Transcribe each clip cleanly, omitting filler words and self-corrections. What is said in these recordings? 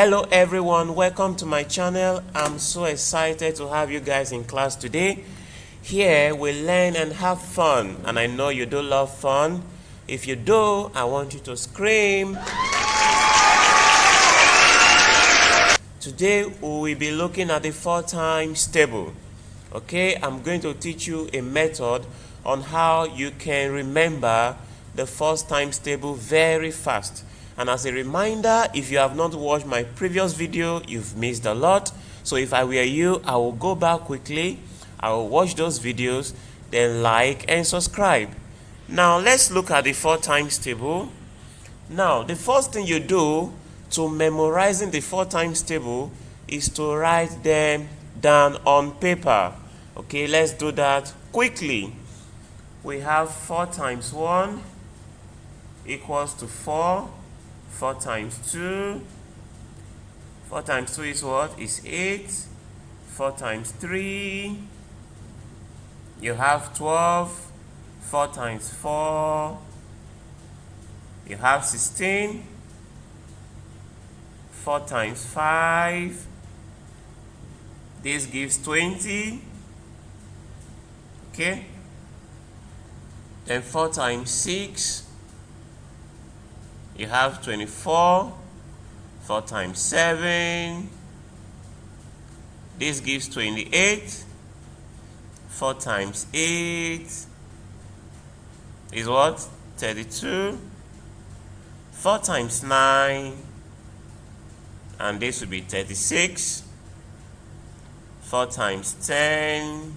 Hello everyone, welcome to my channel. I'm so excited to have you guys in class today. Here we learn and have fun, and I know you do love fun. If you do, I want you to scream. Today we will be looking at the 4 times table. Okay, I'm going to teach you a method on how you can remember the 4 times table very fast. And as a reminder, if you have not watched my previous video, you've missed a lot. So if I were you, I will go back quickly, I will watch those videos, then like and subscribe. Now let's look at the 4 times table. Now the first thing you do to memorizing the 4 times table is to write them down on paper. Okay, let's do that quickly. We have 4 times 1 equals to 4. 4 times 2. 4 times 2 is what? Is 8. 4 times 3. You have 12. 4 times 4. You have 16. 4 times 5. This gives 20. Okay. Then 4 times 6. You have 24. 4 times 7. This gives 28. 4 times 8 is what? 32. 4 times 9. And this will be 36. 4 times 10.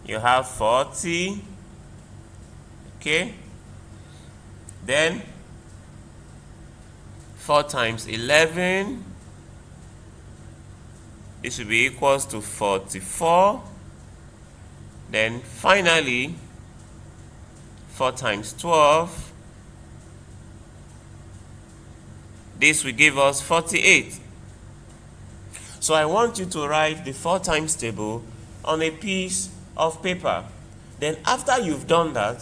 You have 40. Okay. Then 4 times 11, this will be equals to 44. Then finally 4 times 12, this will give us 48. So I want you to write the 4 times table on a piece of paper. Then after you've done that,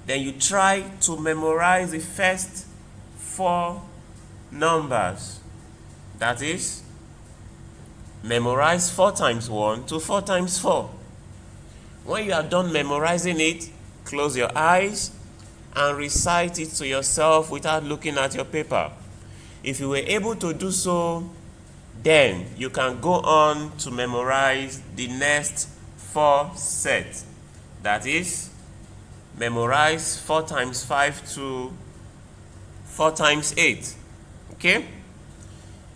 then you try to memorize the first 4 numbers. That is, memorize 4 times 1 to 4 times 4. When you are done memorizing it, close your eyes and recite it to yourself without looking at your paper. If you were able to do so, then you can go on to memorize the next 4 sets. That is, memorize 4 times 5 to 4 times 8. Okay?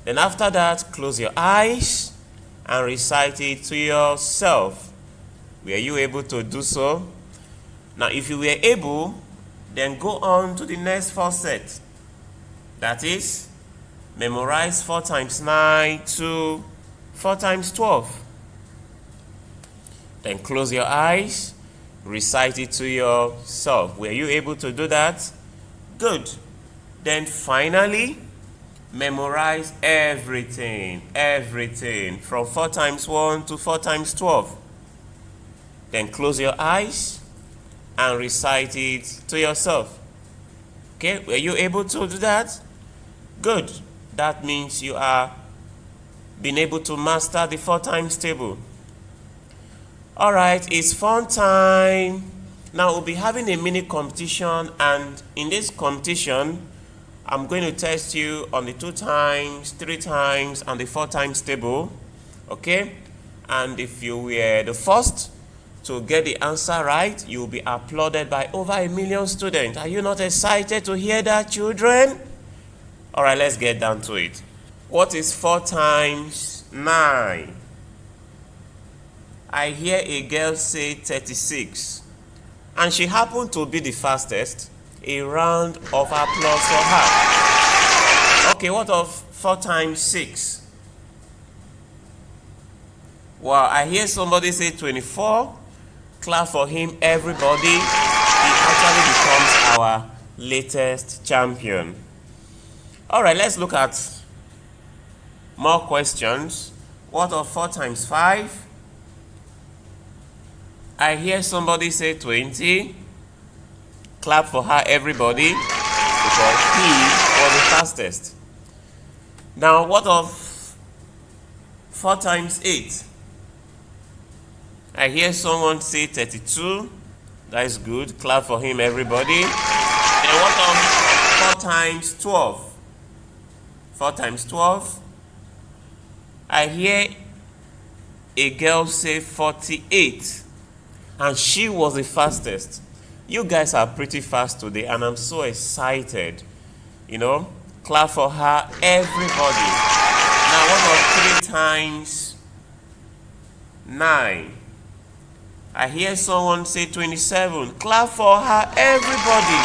Then after that, close your eyes and recite it to yourself. Were you able to do so? Now, if you were able, then go on to the next 4 sets. That is, memorize 4 times 9 to 4 times 12. Then close your eyes, recite it to yourself. Were you able to do that? Good. Then finally, memorize everything from 4 times 1 to 4 times 12. Then close your eyes and recite it to yourself. Okay, were you able to do that? Good. That means you are being able to master the 4 times table. All right, it's fun time. Now we'll be having a mini competition, and in this competition, I'm going to test you on the 2 times, 3 times, and the 4 times table. Okay? And if you were the first to get the answer right, you'll be applauded by over 1 million students. Are you not excited to hear that, children? All right, let's get down to it. What is 4 times 9? I hear a girl say 36, and she happened to be the fastest. A round of applause for her. Okay, what of 4 times 6? Wow, I hear somebody say 24. Clap for him, everybody. He actually becomes our latest champion. All right, let's look at more questions. What of 4 times 5? I hear somebody say 20. Clap for her, everybody, because he was the fastest. Now, what of 4 times 8? I hear someone say 32. That is good. Clap for him, everybody. And what of 4 times 12? 4 times 12. I hear a girl say 48. And she was the fastest. You guys are pretty fast today, and I'm so excited. You know, clap for her, everybody. Now, what of 3 times 9? I hear someone say 27. Clap for her, everybody.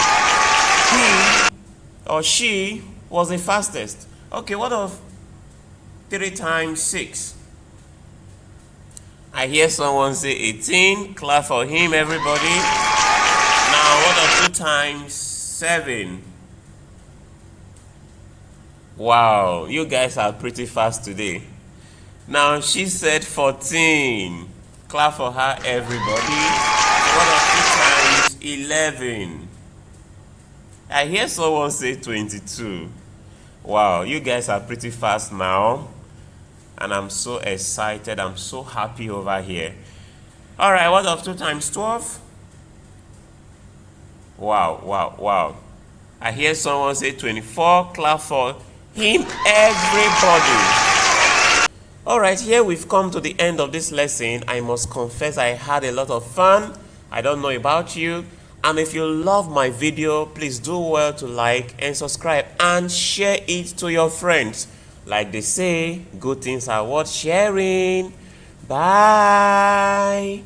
He or she was the fastest. Okay, what of 3 times 6? I hear someone say 18. Clap for him, everybody. Now, what of 2 times 7? Wow, you guys are pretty fast today. Now, she said 14. Clap for her, everybody. What of 2 times 11? I hear someone say 22. Wow, you guys are pretty fast now. And I'm so excited. I'm so happy over here. All right, what of 2 times 12? Wow. I hear someone say 24. Clap for him, everybody. All right, here we've come to the end of this lesson. I must confess I had a lot of fun. I don't know about you. And if you love my video, please do well to like and subscribe and share it to your friends. Like they say, good things are worth sharing. Bye.